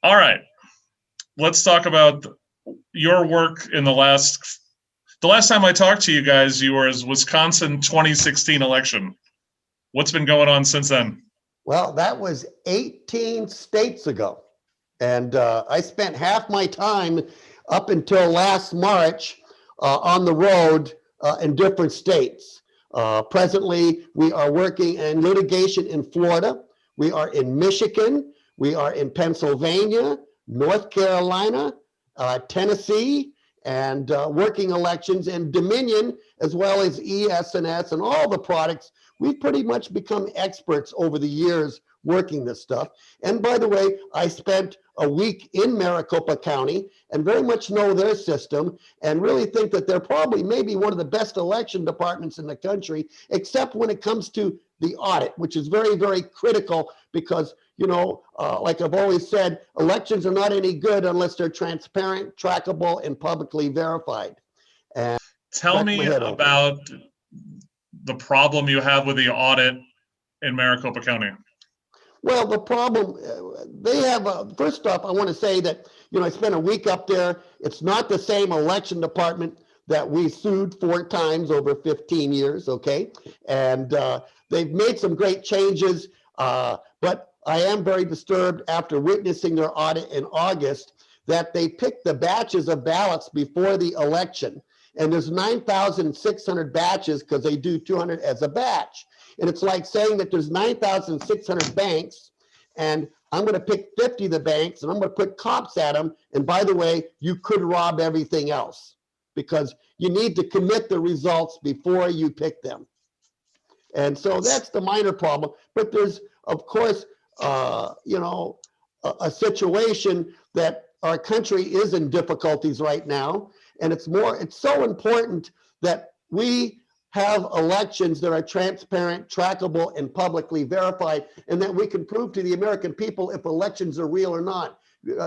All right, let's talk about your work in the last time I talked to you guys, you were as Wisconsin 2016 election. What's been going on since then? Well, that was 18 states ago. And I spent half my time up until last March on the road in different states. Presently, we are working in litigation in Florida. We are in Michigan. We are in Pennsylvania, North Carolina, Tennessee, and working elections in Dominion, as well as ES&S and all the products. We've pretty much become experts over the years working this stuff. And by the way, I spent a week in Maricopa County and very much know their system and really think that they're probably maybe one of the best election departments in the country, except when it comes to the audit, which is very, very critical because, you know, like I've always said, elections are not any good unless they're transparent, trackable, and publicly verified. And tell me about the problem you have with the audit in Maricopa County. Well, the problem, they have, first off, I want to say that, you know, I spent a week up there. It's not the same election department that we sued 4 times over 15 years, okay? And they've made some great changes, but I am very disturbed after witnessing their audit in August that they picked the batches of ballots before the election. And there's 9,600 batches because they do 200 as a batch. And it's like saying that there's 9,600 banks and I'm going to pick 50 of the banks and I'm going to put cops at them. And by the way, you could rob everything else because you need to commit the results before you pick them. And so that's the minor problem. But there's, of course, you know, a situation that our country is in difficulties right now. And it's so important that we have elections that are transparent, trackable, and publicly verified, and that we can prove to the American people if elections are real or not.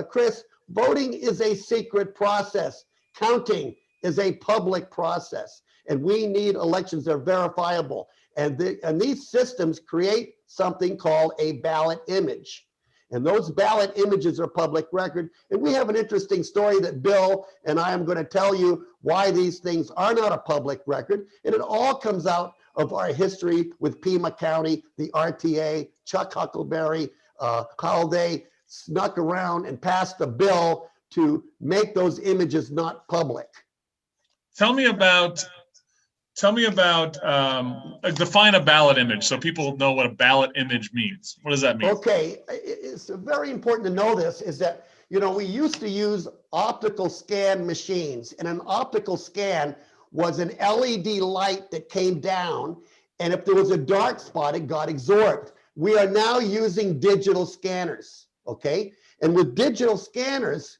Chris, voting is a secret process. Counting is a public process, and we need elections that are verifiable. And these systems create something called a ballot image. And those ballot images are public record. And we have an interesting story that Bill and I am going to tell you why these things are not a public record. And it all comes out of our history with Pima County, the RTA, Chuck Huckleberry, how they snuck around and passed a bill to make those images not public. Tell me about define a ballot image so people know what a ballot image means. What does that mean? Okay, it's very important to know this is that, you know, we used to use optical scan machines, and an optical scan was an LED light that came down, and if there was a dark spot, it got absorbed. We are now using digital scanners, okay? And with digital scanners,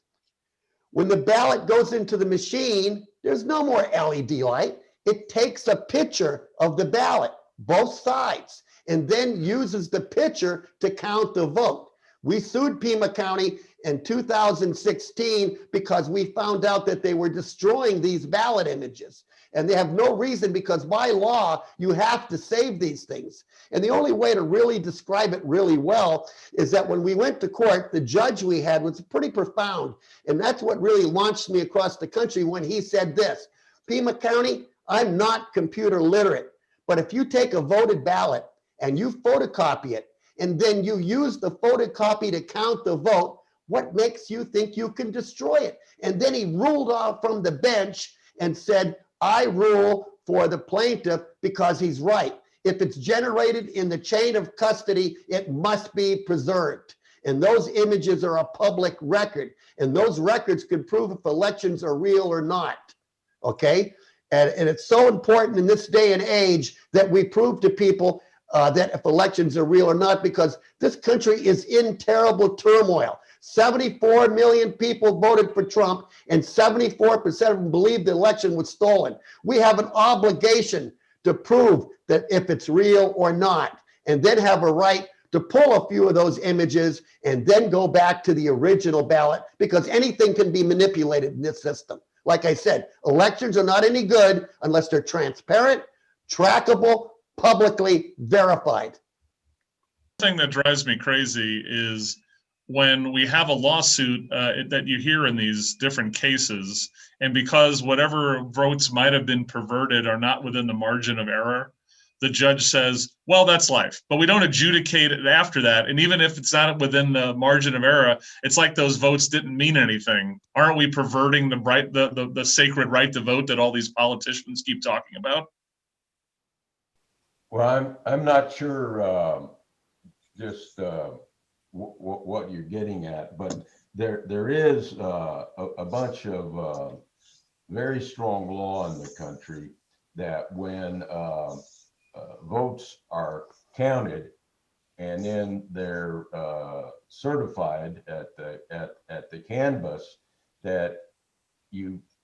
when the ballot goes into the machine, there's no more LED light. It takes a picture of the ballot, both sides, and then uses the picture to count the vote. We sued Pima County in 2016 because we found out that they were destroying these ballot images. And they have no reason because by law, you have to save these things. And the only way to really describe it really well is that when we went to court, the judge we had was pretty profound. And that's what really launched me across the country when he said this, Pima County, I'm not computer literate, but if you take a voted ballot and you photocopy it, and then you use the photocopy to count the vote, what makes you think you can destroy it? And then he ruled off from the bench and said, I rule for the plaintiff because he's right. If it's generated in the chain of custody, it must be preserved. And those images are a public record. And those records can prove if elections are real or not, okay? And it's so important in this day and age that we prove to people that if elections are real or not, because this country is in terrible turmoil. 74 million people voted for Trump, and 74% of them believe the election was stolen. We have an obligation to prove that if it's real or not, and then have a right to pull a few of those images and then go back to the original ballot, because anything can be manipulated in this system. Like I said, elections are not any good unless they're transparent, trackable, publicly verified. The thing that drives me crazy is when we have a lawsuit that you hear in these different cases, and because whatever votes might have been perverted are not within the margin of error, the judge says, well, that's life. But we don't adjudicate it after that. And even if it's not within the margin of error, it's like those votes didn't mean anything. Aren't we perverting the sacred right to vote that all these politicians keep talking about? Well, I'm not sure just what you're getting at, but there is a bunch of very strong law in the country that when votes are counted and then they're certified at the canvas, that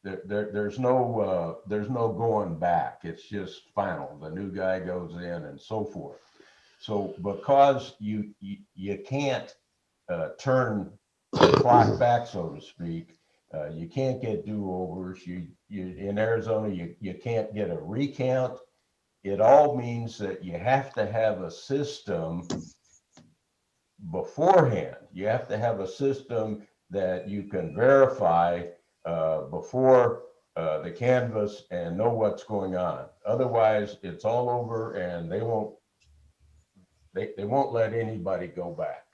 there's no going back. It's just final. The new guy goes in and so forth. So because you can't turn the clock back, so to speak, you can't get do-overs. You in Arizona, you can't get a recount. It all means that you have to have a system beforehand. You have to have a system that you can verify before the canvas and know what's going on. Otherwise, it's all over, and they won't let anybody go back.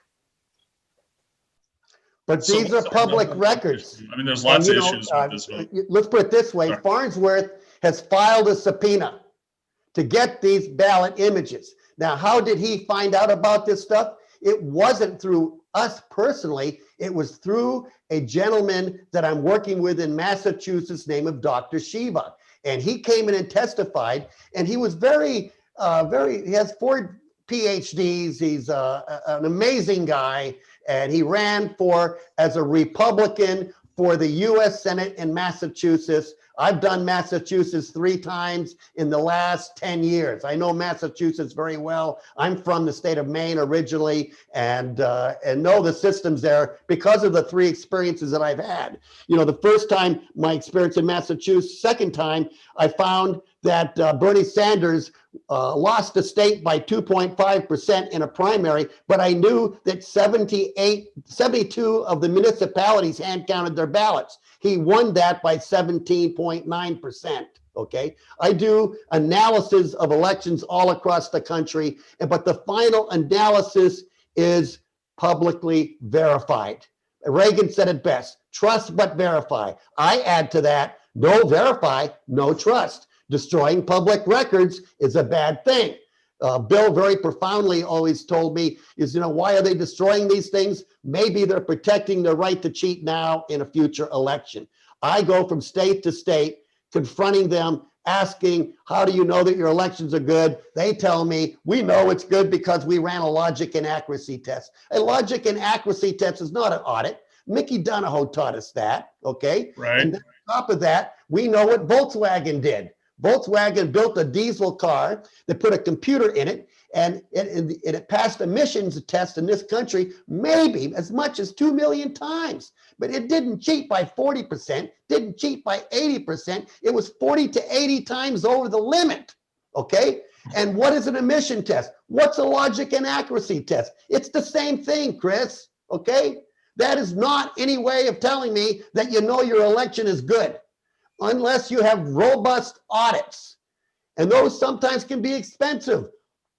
But these are public records. I mean, there's lots of issues with this vote. Let's put it this way. Sorry. Farnsworth has filed a subpoena to get these ballot images. Now, how did he find out about this stuff? It wasn't through us personally. It was through a gentleman that I'm working with in Massachusetts named Dr. Shiva. And he came in and testified, and he was he has 4 PhDs. He's an amazing guy. And he ran as a Republican for the US Senate in Massachusetts. I've done Massachusetts 3 times in the last 10 years. I know Massachusetts very well. I'm from the state of Maine originally, and know the systems there because of the 3 experiences that I've had. You know, the first time, my experience in Massachusetts, second time, I found that Bernie Sanders lost the state by 2.5% in a primary, but I knew that 72 of the municipalities hand counted their ballots. He won that by 17.9%. Okay, I do analysis of elections all across the country, but the final analysis is publicly verified. Reagan said it best: trust but verify. I add to that: no verify, no trust. Destroying public records is a bad thing. Bill very profoundly always told me is, why are they destroying these things? Maybe they're protecting their right to cheat now in a future election. I go from state to state, confronting them, asking, how do you know that your elections are good? They tell me, we know it's good because we ran a logic and accuracy test. A logic and accuracy test is not an audit. Mickey Donahoe taught us that, okay? Right. And on top of that, we know what Volkswagen did. Volkswagen built a diesel car. They put a computer in it, and it passed emissions test in this country maybe as much as 2 million times. But it didn't cheat by 40%, didn't cheat by 80%. It was 40 to 80 times over the limit, okay? And what is an emission test? What's a logic and accuracy test? It's the same thing, Chris, okay? That is not any way of telling me that you know your election is good, unless you have robust audits. And those sometimes can be expensive.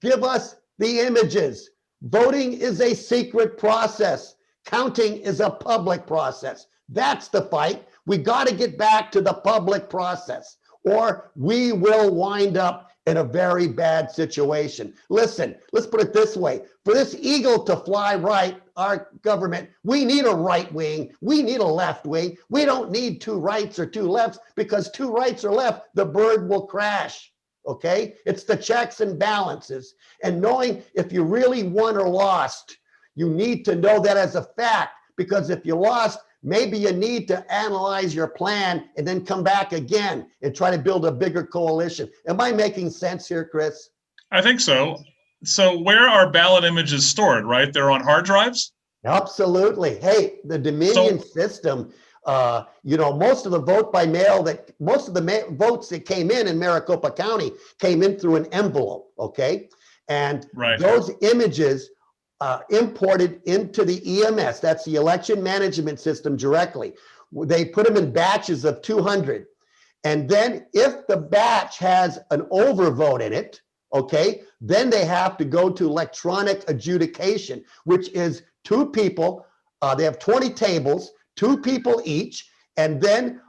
Give us the images. Voting is a secret process. Counting is a public process. That's the fight. We got to get back to the public process, or we will wind up in a very bad situation. Listen, let's put it this way. For this eagle to fly right, our government, we need a right wing, we need a left wing. We don't need 2 rights or 2 lefts, because 2 rights or left, the bird will crash, okay? It's the checks and balances. And knowing if you really won or lost, you need to know that as a fact, because if you lost, maybe you need to analyze your plan and then come back again and try to build a bigger coalition. Am I making sense here, Chris? I think so. So where are ballot images stored, right? They're on hard drives? Absolutely. Hey, the Dominion system, most of the vote by mail most of the votes that came in Maricopa County came in through an envelope, okay? And those images imported into the EMS, that's the election management system directly. They put them in batches of 200. And then if the batch has an overvote in it, okay, then they have to go to electronic adjudication, which is 2 people. They have 20 tables, 2 people each. And then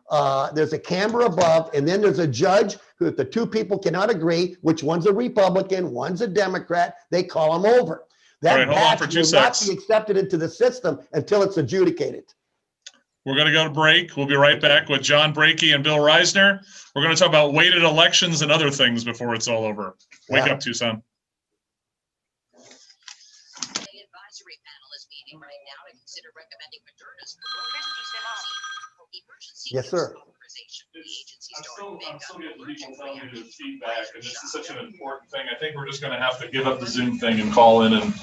there's a camera above, and then there's a judge who, if the 2 people cannot agree, which one's a Republican, one's a Democrat, they call them over. That All right, hold on batch for 2 will not secs. be accepted into the system until it's adjudicated. We're going to go to break. We'll be right back with John Brakey and Bill Risner. We're going to talk about weighted elections and other things before it's all over. Wake up, Tucson. The advisory panel is meeting right now to consider recommending Moderna's emergency Yes, sir. authorization. The agency I'm started still getting people telling me there's feedback, and this is such an important thing. I think we're just going to have to give up the Zoom thing and call in and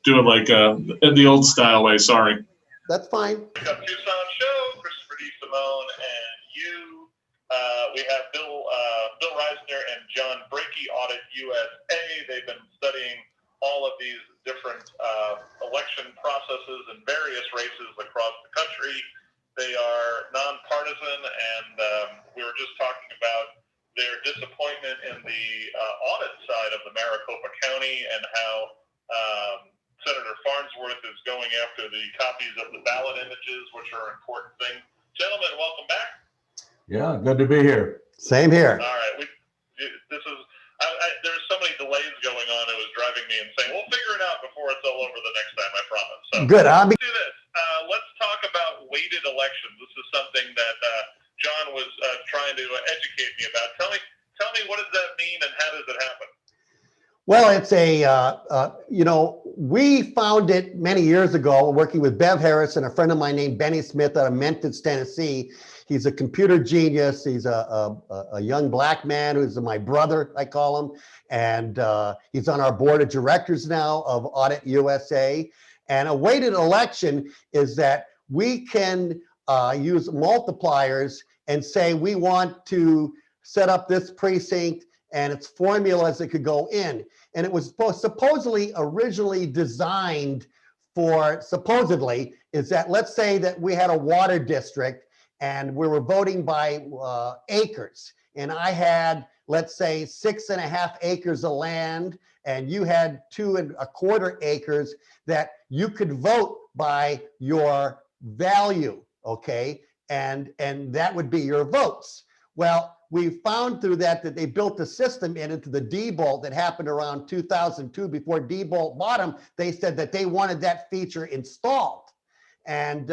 do it like in the old style way. Sorry. That's fine. Wake Up Tucson show, Christopher D. Simone and you. We have Bill Risner and John Brakey, Audit USA. They've been studying all of these different election processes in various races across the country. They are nonpartisan, and we were just talking about their disappointment in the audit side of the Maricopa County and how Senator Farnsworth is going after the copies of the ballot images, which are an important thing. Gentlemen, welcome back. Yeah, good to be here. Same here. All right. There's so many delays going on. It was driving me insane. We'll figure it out before it's all over the next time, I promise. So Good. let's do this. Let's talk about weighted elections. This is something that John was trying to educate me about. Tell me, what does that mean and how does it happen? Well, it's we found it many years ago working with Bev Harris and a friend of mine named Benny Smith out of Memphis, Tennessee. He's a computer genius. He's a young black man who's my brother, I call him. And he's on our board of directors now of Audit USA. And a weighted election is that we can use multipliers and say we want to set up this precinct and its formulas that could go in. And it was supposedly originally designed for, is that, let's say that we had a water district and we were voting by acres. And I had, let's say, 6.5 acres of land, and you had 2.25 acres that you could vote by your value, okay? And that would be your votes. Well, we found through that they built a system into the D-Bolt that happened around 2002. Before D-Bolt bought them, they said that they wanted that feature installed. And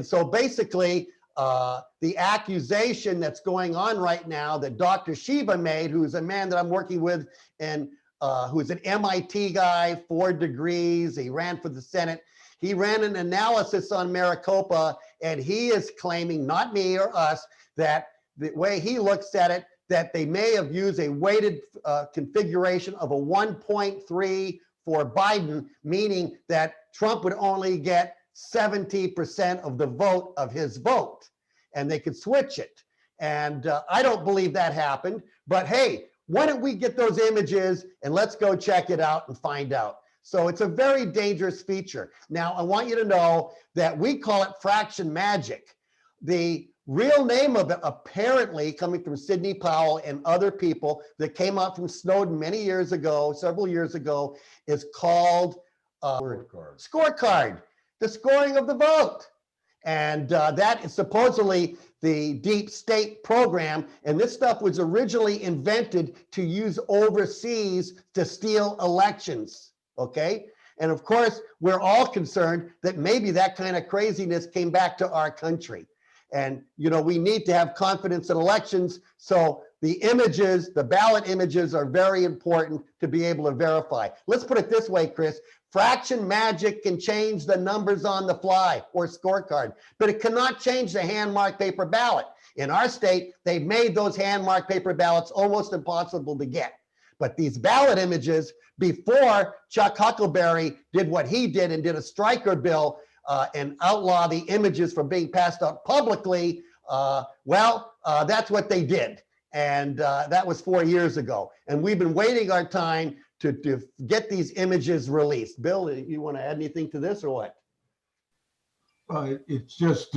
so basically, the accusation that's going on right now that Dr. Shiva made, who's a man that I'm working with and who's an MIT guy, 4 degrees, he ran for the Senate. He ran an analysis on Maricopa, and he is claiming, not me or us, that the way he looks at it, that they may have used a weighted configuration of a 1.3 for Biden, meaning that Trump would only get 70% of the vote of his vote, and they could switch it. And I don't believe that happened, but hey, why don't we get those images and let's go check it out and find out. So it's a very dangerous feature. Now, I want you to know that we call it fraction magic. The real name of it, apparently coming from Sidney Powell and other people that came out from Snowden many years ago, several years ago, is called scorecard, the scoring of the vote. And that is supposedly the deep state program. And this stuff was originally invented to use overseas to steal elections, okay? And of course, we're all concerned that maybe that kind of craziness came back to our country. And, we need to have confidence in elections. So the images, the ballot images are very important to be able to verify. Let's put it this way, Chris. Fraction magic can change the numbers on the fly or scorecard, but it cannot change the hand-marked paper ballot. In our state, they've made those hand-marked paper ballots almost impossible to get. But these ballot images, before Chuck Huckleberry did what he did and did a striker bill, and outlaw the images from being passed out publicly, that's what they did. And that was 4 years ago. And we've been waiting our time to get these images released. Bill, you want to add anything to this or what? It's just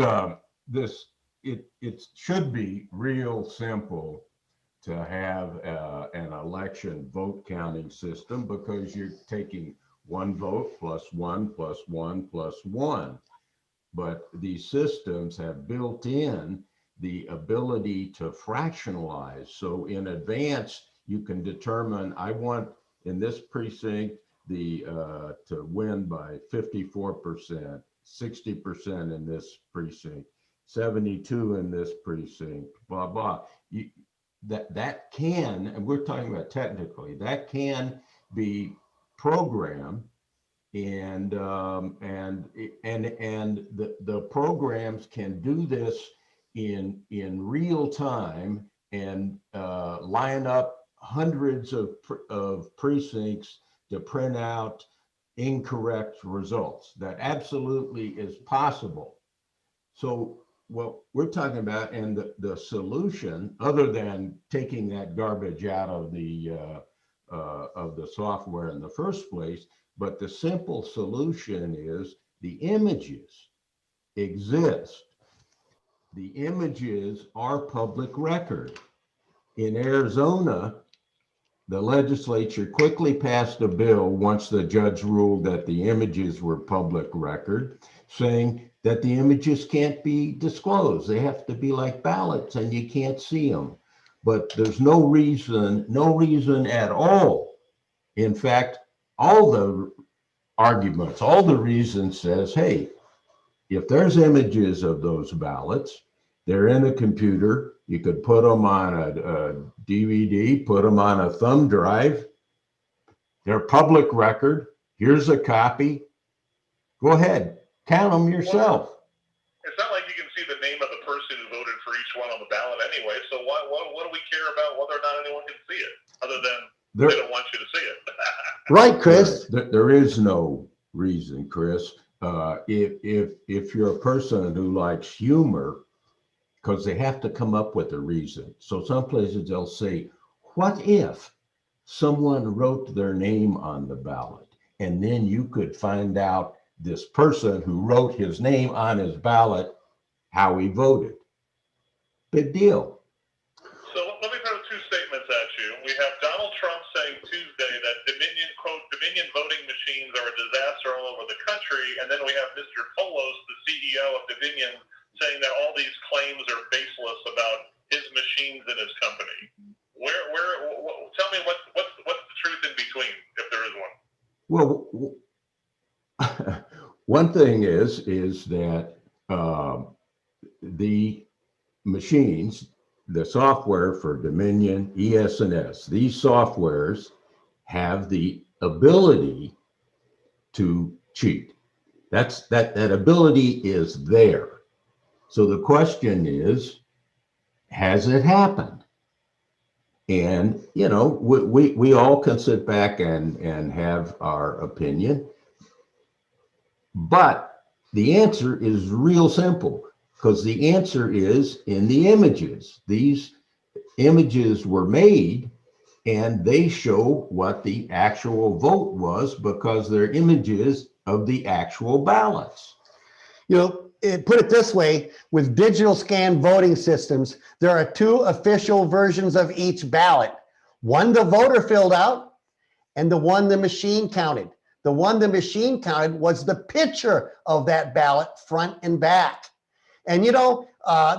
it should be real simple to have an election vote counting system, because you're taking one vote plus one plus one plus one. But these systems have built in the ability to fractionalize. So in advance, you can determine, I want in this precinct to win by 54%, 60% in this precinct, 72 in this precinct, blah, blah. That can, and we're talking about technically, that can be programmed, and the programs can do this in real time and line up hundreds of precincts to print out incorrect results. That absolutely is possible. So what we're talking about, and the solution, other than taking that garbage out of the software in the first place, but the simple solution is the images exist. The images are public record. In Arizona, the legislature quickly passed a bill once the judge ruled that the images were public record, saying that the images can't be disclosed. They have to be like ballots and you can't see them. But there's no reason at all. In fact, all the arguments, all the reason says, hey, if there's images of those ballots, they're in a computer, you could put them on a DVD, put them on a thumb drive, they're public record, here's a copy, go ahead, count them yourself. It's not like you can see the name of the person who voted for each one on the ballot anyway, so what do we care about whether or not anyone can see it, other than they don't want you to see it? Right, Chris. There is no reason, Chris. If you're a person who likes humor, because they have to come up with a reason. So some places they'll say, what if someone wrote their name on the ballot? And then you could find out this person who wrote his name on his ballot, how he voted. Big deal. So let me throw two statements at you. We have Donald Trump saying Tuesday that Dominion voting machines are a disaster all over the country. And then we have Mr. Polos, the CEO of Dominion, saying that all these claims are baseless about his machines and his company. Tell me what's the truth in between, if there is one. Well, one thing is that the machines, the software for Dominion, ES&S, these softwares have the ability to cheat. That ability is there. So the question is, has it happened? And, you know, we all can sit back and have our opinion, but the answer is real simple, because the answer is in the images. These images were made and they show what the actual vote was, because they're images of the actual ballots. You know, put it this way, with digital scan voting systems, there are two official versions of each ballot. One the voter filled out and the one the machine counted. The one the machine counted was the picture of that ballot, front and back. And you know,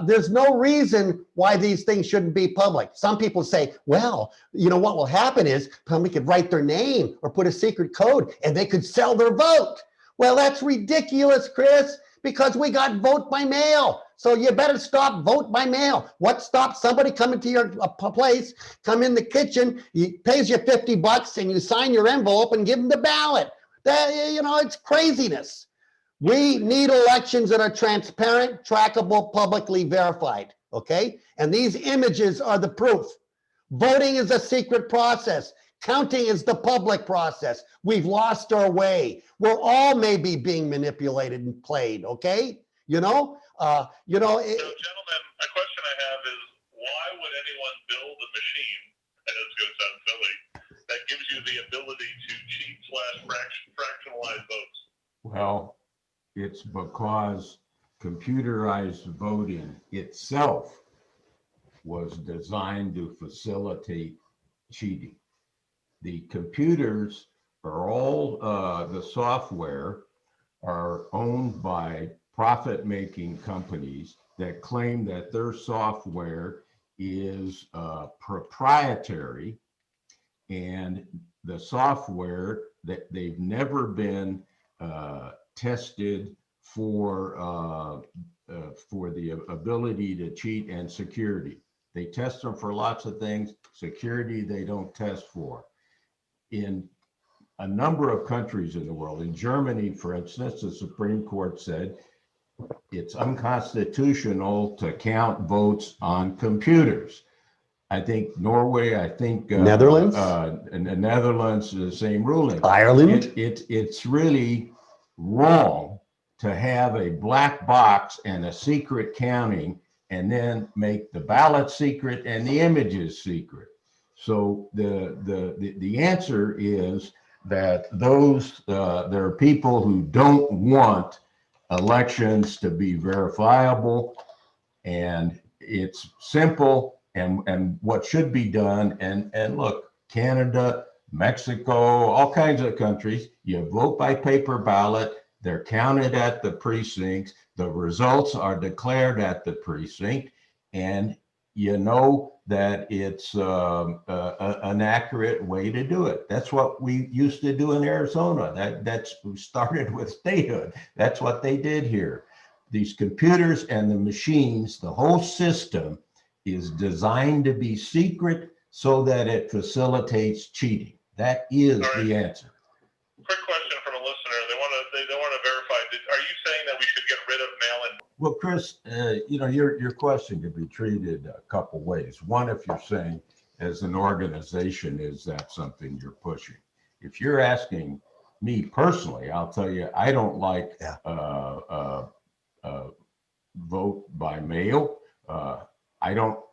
there's no reason why these things shouldn't be public. Some people say, well, you know, what will happen is somebody could write their name or put a secret code and they could sell their vote. Well, that's ridiculous, Chris, because we got vote by mail. So you better stop vote by mail. What stops somebody coming to your place, come in the kitchen, he pays you $50 and you sign your envelope and give them the ballot? That, you know, it's craziness. We need elections that are transparent, trackable, publicly verified, okay? And these images are the proof. Voting is a secret process. Counting is the public process. We've lost our way. We're all maybe being manipulated and played, okay? You know? So, gentlemen, a question I have is, why would anyone build a machine, and it's going to sound silly, that that gives you the ability to cheat / fractionalize votes? Well, it's because computerized voting itself was designed to facilitate cheating. The computers are all, the software are owned by profit-making companies that claim that their software is proprietary, and the software that they've never been tested for the ability to cheat and security. They test them for lots of things. Security, they don't test for. In a number of countries in the world, in Germany, for instance, the Supreme Court said it's unconstitutional to count votes on computers. I think Norway, I think Netherlands? And the Netherlands, the same ruling. Ireland? It's really wrong to have a black box and a secret counting and then make the ballot secret and the images secret. So the answer is that there are people who don't want elections to be verifiable, and it's simple. And what should be done, and look, Canada, Mexico, all kinds of countries, you vote by paper ballot, they're counted at the precincts, the results are declared at the precinct, and you know that it's an accurate way to do it. That's what we used to do in Arizona. That's started with statehood. That's what they did here. These computers and the machines, the whole system is designed to be secret so that it facilitates cheating. That is the answer. Quick question from a listener. They want to verify. Are you saying that we should get rid of mail-in? Well, Chris, your question could be treated a couple ways. One, if you're saying as an organization, is that something you're pushing? If you're asking me personally, I'll tell you, I don't like vote by mail.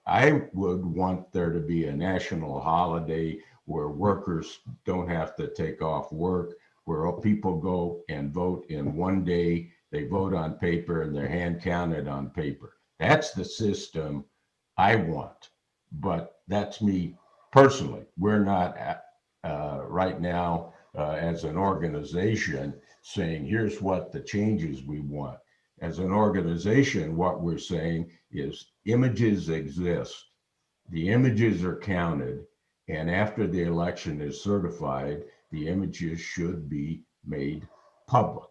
I would want there to be a national holiday where workers don't have to take off work, where people go and vote in one day. They vote on paper and they're hand counted on paper. That's the system I want, but that's me personally. We're not right now as an organization saying, here's what the changes we want. As an organization, what we're saying is images exist. The images are counted, and after the election is certified, the images should be made public.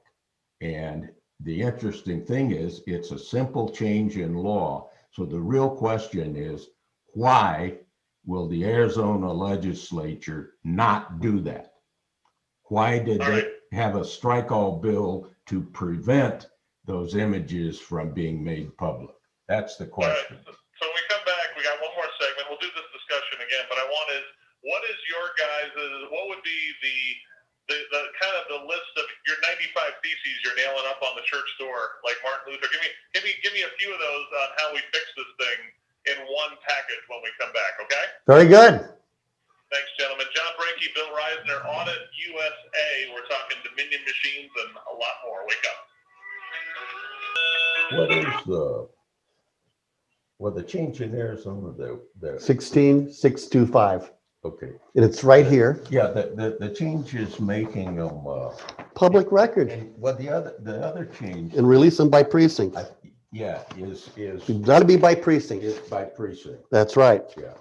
And the interesting thing is, it's a simple change in law. So the real question is, why will the Arizona legislature not do that? Why did they have a strike-all bill to prevent those images from being made public? That's the question. All right. So when we come back, we got one more segment. We'll do this discussion again, but what is your guys', what would be the kind of the list of your 95 theses you're nailing up on the church door, like Martin Luther? Give me a few of those on how we fix this thing in one package when we come back, okay? Very good. Thanks, gentlemen. John Brakey, Bill Risner, Audit USA. We're talking Dominion machines and a lot more. Wake up. What is the change in Arizona? The 16625. okay. And it's right here. Yeah, the change is making them Public record. and what the other change, And release them by precinct. is It's got to be by precinct. by precinct. That's right. Yeah,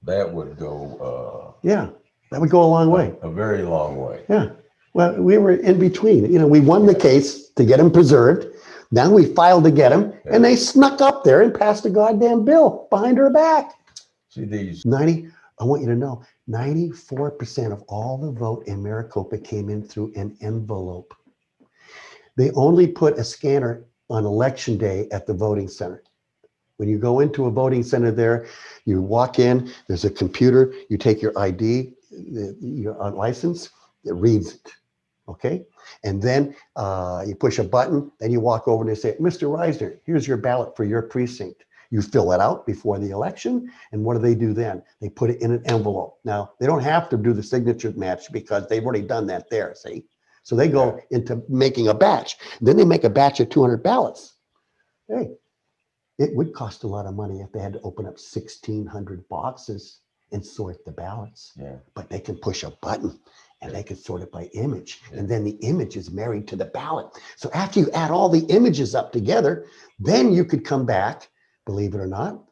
that would go Yeah, that would go a long way. a very long way. Yeah. Well, we were in between. We won the case to get them preserved. Now we filed to get them, and they snuck up there and passed a goddamn bill behind her back. See these? I want you to know, 94% of all the vote in Maricopa came in through an envelope. They only put a scanner on election day at the voting center. When you go into a voting center there, you walk in, there's a computer, you take your ID, your license, it reads it, okay? And then you push a button, then you walk over and they say, Mr. Risner, here's your ballot for your precinct. You fill it out before the election, and what do then? They put it in an envelope. Now, they don't have to do the signature match because they've already done that there, see? So they go into making a batch. Then they make a batch of 200 ballots. Hey, it would cost a lot of money if they had to open up 1,600 boxes and sort the ballots. Yeah. But they can push a button and they can sort it by image. And then the image is married to the ballot. So after you add all the images up together, then you could come back, believe it or not,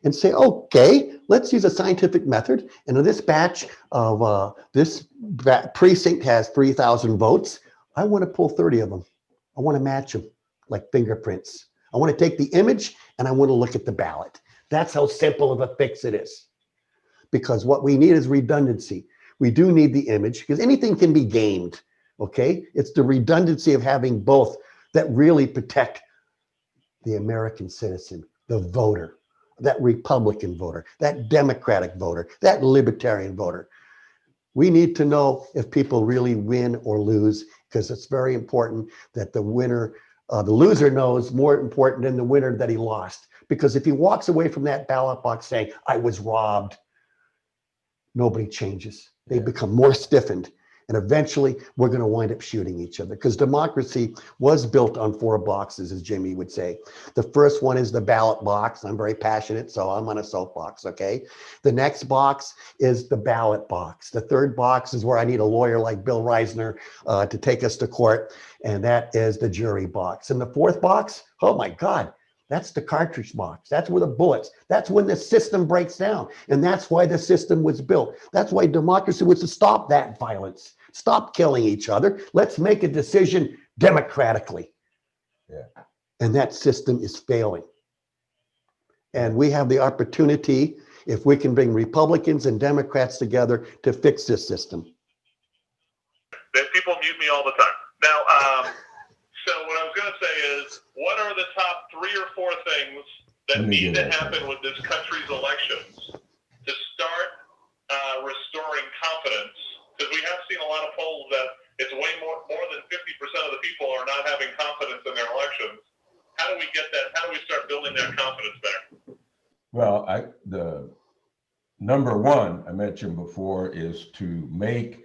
and say, okay, let's use a scientific method. And in this batch of this precinct has 3,000 votes. I want to pull 30 of them. I want to match them like fingerprints. I want to take the image and I want to look at the ballot. That's how simple of a fix it is. Because what we need is redundancy. We do need the image because anything can be gamed, okay? It's the redundancy of having both that really protect the American citizen, the voter, that Republican voter, that Democratic voter, that Libertarian voter. We need to know if people really win or lose because it's very important that the winner, the loser knows more important than the winner that he lost. Because if he walks away from that ballot box saying, I was robbed, nobody changes. They become more stiffened. And eventually we're going to wind up shooting each other because democracy was built on 4 boxes, as Jimmy would say. The first one is the ballot box. I'm very passionate, so I'm on a soapbox, okay? The next box is the ballot box. The third box is where I need a lawyer like Bill Risner to take us to court, and that is the jury box. And the fourth box, oh my God, that's the cartridge box. That's where the bullets, that's when the system breaks down. And that's why the system was built. That's why democracy was to stop that violence, stop killing each other. Let's make a decision democratically. Yeah. And that system is failing. And we have the opportunity, if we can bring Republicans and Democrats together, to fix this system. People mute me all the time. Now, so what I was going to say is, what are the top 3 or 4 things that need to happen with this country's elections to start restoring confidence? Because we have seen a lot of polls that it's way more than 50% of the people are not having confidence in their elections. How do we get that? How do we start building that confidence there? Well, the number one I mentioned before is to make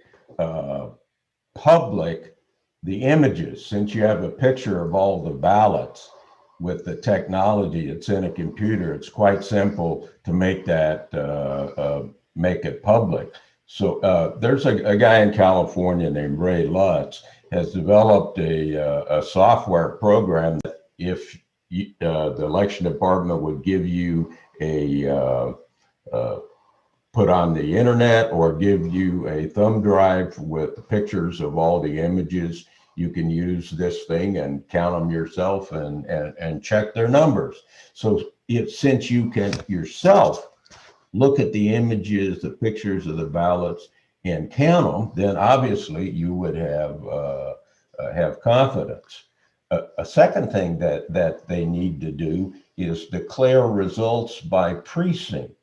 public the images. Since you have a picture of all the ballots with the technology that's in a computer, it's quite simple to make that, make it public. So there's a guy in California named Ray Lutz has developed a software program that if the election department would give you a put on the internet or give you a thumb drive with pictures of all the images, you can use this thing and count them yourself and check their numbers. So since you can yourself look at the images, the pictures of the ballots and count them, then obviously you would have confidence. A second thing that they need to do is declare results by precinct.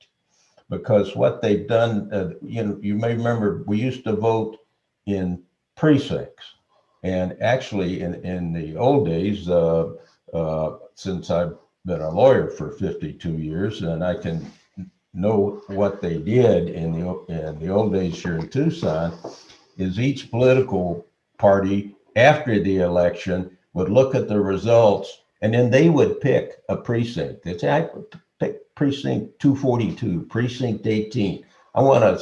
Because what they've done, you may remember, we used to vote in precincts. And actually, in the old days, since I've been a lawyer for 52 years, and I can know what they did in the old days here in Tucson, is each political party, after the election, would look at the results, and then they would pick a precinct. They'd say, I pick precinct 242, precinct 18. I want to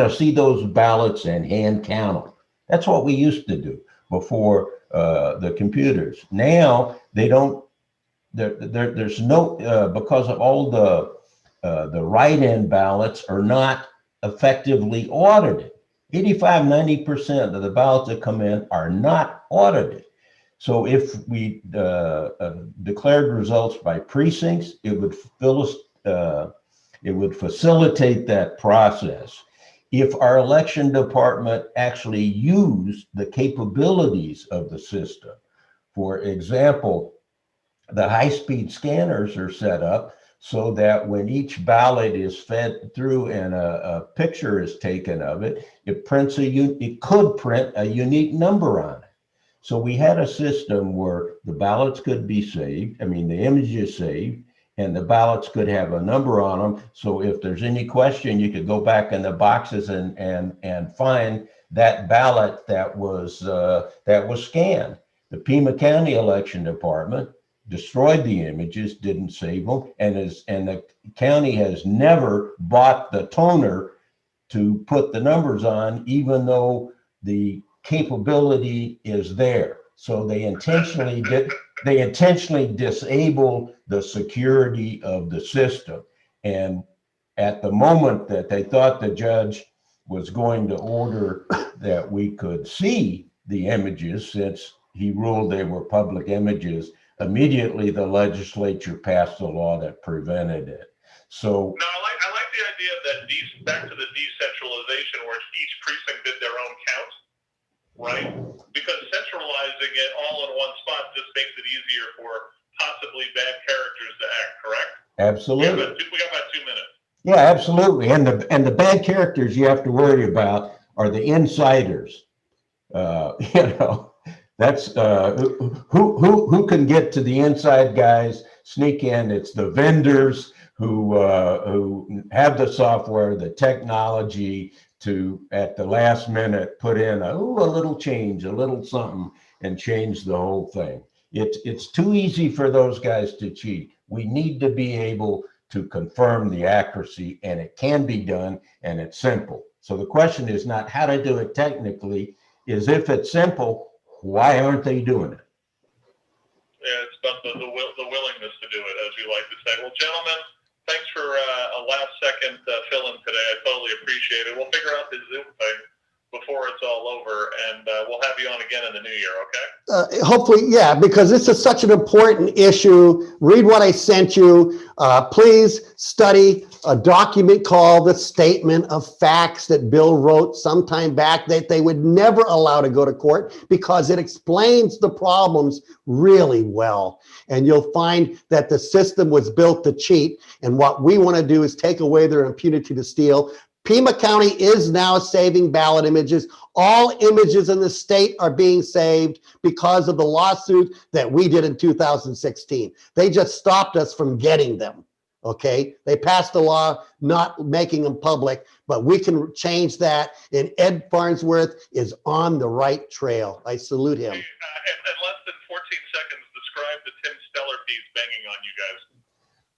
see those ballots and hand count them. That's what we used to do before the computers. Now they don't. There's no because of all the write-in ballots are not effectively audited. 85–90% of the ballots that come in are not audited. So if we declared results by precincts, it would facilitate that process. If our election department actually used the capabilities of the system, for example, the high-speed scanners are set up so that when each ballot is fed through and a picture is taken of it, it could print a unique number on it. So we had a system where the ballots could be saved, the images saved, and the ballots could have a number on them. So if there's any question, you could go back in the boxes and find that ballot that was scanned. The Pima County Election Department destroyed the images, didn't save them, and the county has never bought the toner to put the numbers on, even though the capability is there. So they intentionally disable the security of the system. And at the moment that they thought the judge was going to order that we could see the images, since he ruled they were public images, immediately the legislature passed a law that prevented it. So No, I like the idea that back to the decentralization, where each precinct did their own count, right? Because centralizing it all in one spot just makes it easier for possibly bad characters to act, correct? absolutely. We got about 2 minutes. Yeah, absolutely. And the bad characters you have to worry about are the insiders. That's who can get to the inside guys, sneak in. It's the vendors who have the software, the technology to, at the last minute, put in a little change, a little something, and change the whole thing. It's too easy for those guys to cheat. We need to be able to confirm the accuracy, and it can be done, and it's simple. So the question is not how to do it technically, is if it's simple, why aren't they doing it? Yeah, it's about the willingness to do it, as you like to say. Well, gentlemen, thanks for a last second fill-in today. I totally appreciate it. We'll figure out the Zoom thing before it's all over, and we'll have you on again in the new year, okay? Hopefully, yeah, because this is such an important issue. Read what I sent you. Please study a document called the Statement of Facts that Bill wrote sometime back that they would never allow to go to court, because it explains the problems really well. And you'll find that the system was built to cheat. And what we want to do is take away their impunity to steal. Pima County is now saving ballot images. All images in the state are being saved because of the lawsuit that we did in 2016. They just stopped us from getting them, okay? They passed a law not making them public, but we can change that, and Ed Farnsworth is on the right trail. I salute him. In less than 14 seconds, describe the Tim Steller piece banging on you guys.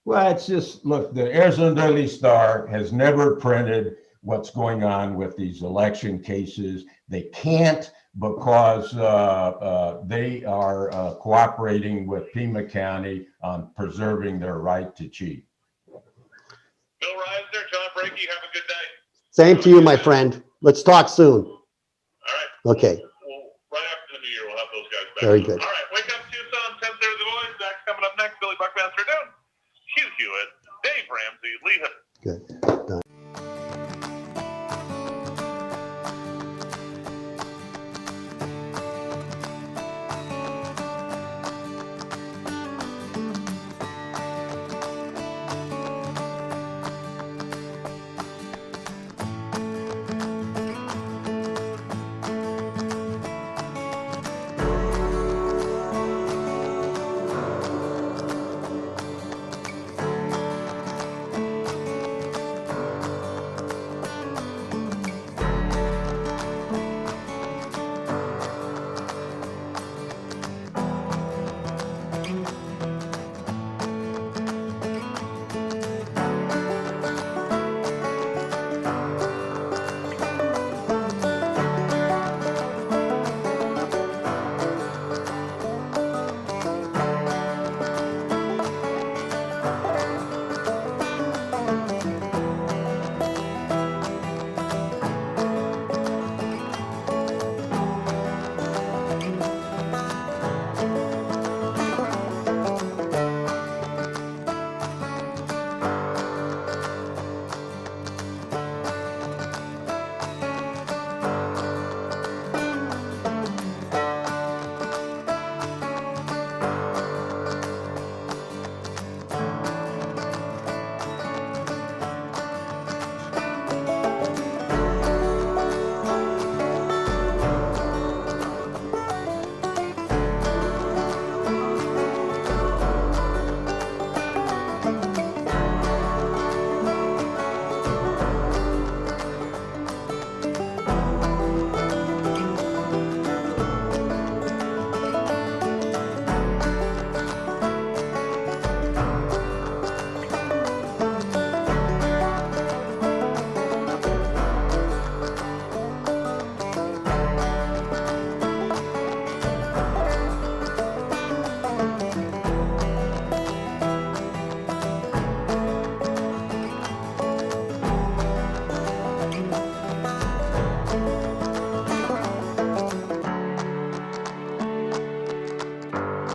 Well, it's just, look, the Arizona Daily Star has never printed what's going on with these election cases. They can't, because they are cooperating with Pima County on preserving their right to cheat. Bill Risner, John Brakey, have a good day. Same to you, my friend. Let's talk soon. All right. Okay. Right after the new year, we'll have those guys back. Very good. All right.